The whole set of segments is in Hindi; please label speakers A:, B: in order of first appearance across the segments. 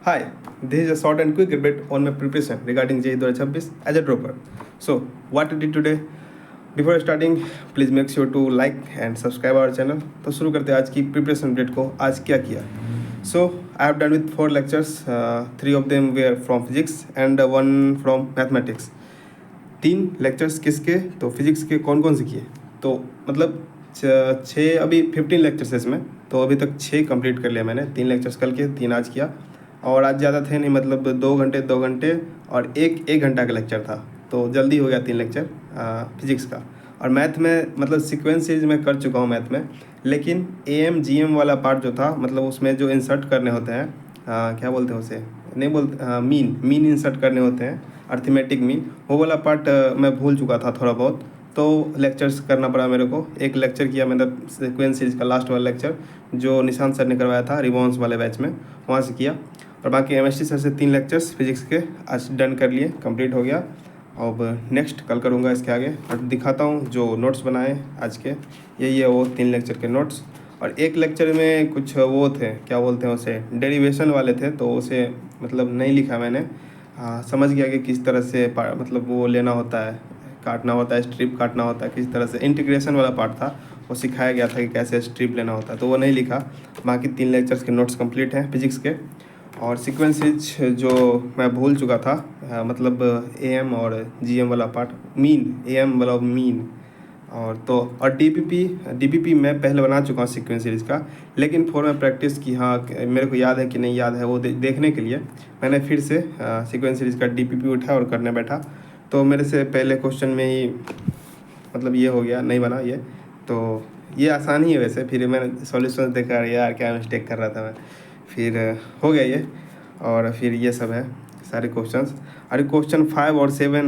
A: Hi, this is a short and quick update on my preparation regarding JEE 2026 as a dropper. So, what we did today? Before starting, please make sure to like and subscribe our channel. तो शुरू करते हैं आज की प्रिपरेशन अपडेट को. आज क्या किया? So, I have done with 4 lectures. 3 of them were from physics and 1 from mathematics. 3 lectures किसके? तो फिजिक्स के कौन कौन से किए? तो मतलब 6 अभी 15 लेक्चर्स है इसमें, तो अभी तक 6 कंप्लीट कर लिया मैंने. 3 लेक्चर्स कल के, 3 आज किया. और आज ज़्यादा थे नहीं, मतलब 2 घंटे और एक घंटा का लेक्चर था, तो जल्दी हो गया 3 लेक्चर फिजिक्स का. और मैथ में मतलब सीक्वेंस सीरीज में कर चुका हूँ मैथ में, लेकिन AM GM वाला पार्ट जो था, मतलब उसमें जो इंसर्ट करने होते हैं, क्या बोलते हैं उसे, नहीं बोलते, मीन इंसर्ट करने होते हैं, अर्थमेटिक मीन, वो वाला पार्ट मैं भूल चुका था थोड़ा बहुत, तो लेक्चर्स करना पड़ा मेरे को. एक लेक्चर किया मैंने सीक्वेंस सीरीज का, लास्ट वाला लेक्चर जो निशांत सर ने करवाया था रिवॉन्स वाले बैच में, वहाँ से किया. और बाकी MST सर से 3 लेक्चर्स फिजिक्स के आज डन कर लिए, कंप्लीट हो गया. अब नेक्स्ट कल करूँगा इसके आगे, और दिखाता हूँ जो नोट्स बनाए आज के. यही है वो 3 लेक्चर के नोट्स. और एक लेक्चर में कुछ वो थे, क्या बोलते हैं उसे, डेरिवेशन वाले थे, तो उसे मतलब नहीं लिखा मैंने. समझ गया कि किस तरह से मतलब वो लेना होता है, काटना होता है, स्ट्रिप काटना होता है किस तरह से. इंटीग्रेशन वाला पार्ट था, वो सिखाया गया था कि कैसे स्ट्रिप लेना होता है, तो वो नहीं लिखा. बाकी 3 लेक्चर्स के नोट्स कंप्लीट हैं फिजिक्स के. और सीक्वेंसेज जो मैं भूल चुका था, मतलब AM और GM वाला पार्ट, AM वाला मीन, और DPP मैं पहले बना चुका हूँ सीक्वेंस सीरीज़ का, लेकिन फोर में प्रैक्टिस की, हाँ मेरे को याद है कि नहीं याद है, वो देखने के लिए मैंने फिर से सीक्वेंस सीरीज़ का DPP उठाया और करने बैठा. तो मेरे से पहले क्वेश्चन में ही मतलब ये हो गया, नहीं बना ये. तो ये आसान ही है वैसे. फिर मैंने सॉल्यूशन देखा, यार क्या मिस्टेक कर रहा था मैं, फिर हो गया ये. और फिर ये सब है सारे क्वेश्चंस. अरे क्वेश्चन 5 और 7,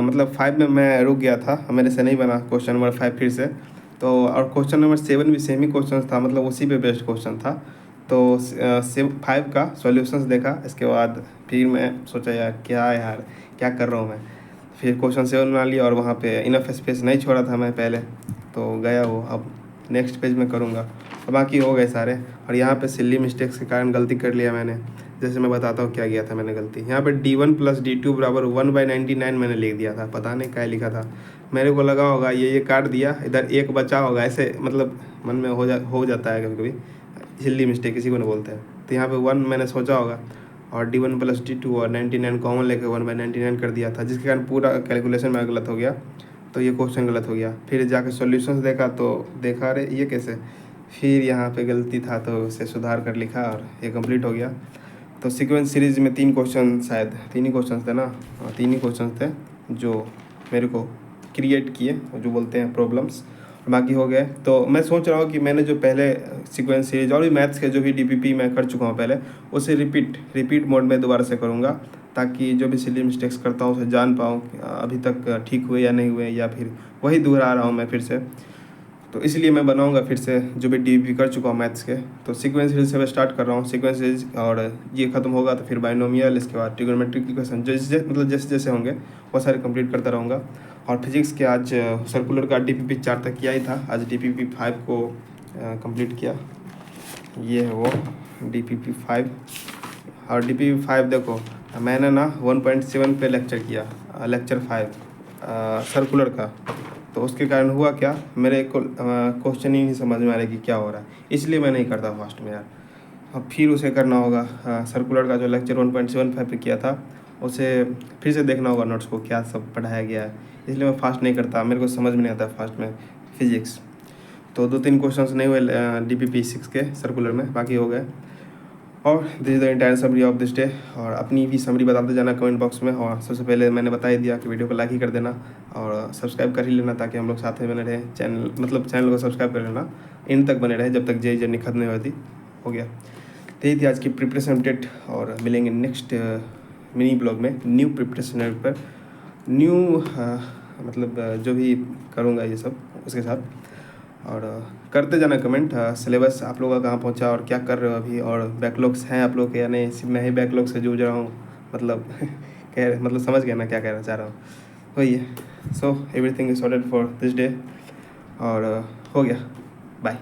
A: मतलब 5 में मैं रुक गया था, मेरे से नहीं बना क्वेश्चन नंबर 5 फिर से. तो और क्वेश्चन नंबर 7 भी सेम ही क्वेश्चन था, मतलब उसी पे बेस्ड क्वेश्चन था. तो 5 का सॉल्यूशंस देखा, इसके बाद फिर मैं सोचा यार क्या कर रहा हूँ मैं. फिर क्वेश्चन 7 बना लिया, और वहाँ पे इनफ स्पेस नहीं छोड़ा था मैं पहले, तो गया वो. अब नेक्स्ट पेज में करूँगा. और बाकी हो गए सारे. और यहाँ पे सिली मिस्टेक्स के कारण गलती कर लिया मैंने. जैसे मैं बताता हूँ क्या किया था मैंने गलती. यहाँ पे D1 + D2 = 1/99 मैंने लिख दिया था, पता नहीं क्या लिखा था. मेरे को लगा होगा ये काट दिया, इधर एक बचा होगा, ऐसे मतलब मन में हो जाता है कभी कभी, सिली मिस्टेक किसी को नहीं बोलते हैं. तो यहाँ पे 1 मैंने सोचा होगा, और D1 + D2 और 99 कॉमन लेकर 1/99 कर दिया था, जिसके कारण पूरा कैलकुलेशन मेरा गलत हो गया. तो ये क्वेश्चन गलत हो गया. फिर जाकर सॉल्यूशंस देखा, तो देखा अरे ये कैसे, फिर यहाँ पे गलती था, तो उसे सुधार कर लिखा और ये कंप्लीट हो गया. तो सीक्वेंस सीरीज में 3 क्वेश्चन, शायद 3 ही क्वेश्चन थे ना, 3 ही क्वेश्चन थे जो मेरे को क्रिएट किए, जो बोलते हैं प्रॉब्लम्स, बाकी हो गए. तो मैं सोच रहा हूँ कि मैंने जो पहले सीक्वेंस सीरीज और भी मैथ्स के जो भी DPP मैं कर चुका हूँ पहले, उसे रिपीट मोड में दोबारा से करूँगा, ताकि जो भी सिली मिस्टेक्स करता हूँ उसे जान पाऊँ अभी तक ठीक हुए या नहीं हुए, या फिर वही दोहरा रहा हूँ मैं फिर से. तो इसलिए मैं बनाऊंगा फिर से जो भी DPP कर चुका हूँ मैथ्स के. तो सीक्वेंस सीरीज से मैं स्टार्ट कर रहा हूँ सीक्वेंस सीरीज, और ये ख़त्म होगा तो फिर बाइनोमियल, इसके बाद ट्रिगोनोमेट्रिक इक्वेशन, जैसे जैसे होंगे वो सारे कंप्लीट करता रहूँगा. और फिजिक्स के आज सर्कुलर का DPP 4 तक किया ही था, आज DPP 5 को कंप्लीट किया. ये है वो DPP 5. और DPP 5 देखो, मैंने ना 1.7 पे लेक्चर किया, लेक्चर 5 सर्कुलर का. तो उसके कारण हुआ क्या, मेरे को क्वेश्चन ही नहीं समझ में आ रहा कि क्या हो रहा है, इसलिए मैं नहीं करता फास्ट में यार. अब फिर उसे करना होगा. सर्कुलर का जो लेक्चर 1.75 पे किया था, उसे फिर से देखना होगा नोट्स को, क्या सब पढ़ाया गया है. इसलिए मैं फास्ट नहीं करता, मेरे को समझ में नहीं आता फास्ट में फिजिक्स. तो 2-3 क्वेश्चन नहीं हुए DPP 6 के सर्कुलर में, बाकी हो गए. और this is the entire summary of this day. और अपनी भी समरी बताते जाना कमेंट बॉक्स में. और सबसे पहले मैंने बता ही दिया कि वीडियो को लाइक ही कर देना और सब्सक्राइब कर ही लेना, ताकि हम लोग साथ में बने रहे. चैनल को सब्सक्राइब कर लेना, इन तक बने रहे जब तक JEE जर्नी खत्म नहीं होती. हो गया. तो यही थी आज की प्रिपरेशन अपडेट, और मिलेंगे नेक्स्ट मिनी ब्लॉग में न्यू प्रिपरेशन पर, न्यू मतलब जो भी करूँगा ये सब उसके साथ. और करते जाना कमेंट, सिलेबस आप लोगों का कहाँ पहुँचा और क्या कर रहे हो अभी, और बैकलॉग्स हैं आप लोग के या नहीं. सिर्फ मैं ही बैकलॉग से जूझ रहा हूँ, मतलब मतलब समझ गया ना क्या कहना चाह रहा हूँ, वही है. So everything is sorted for this day, और हो गया. बाय.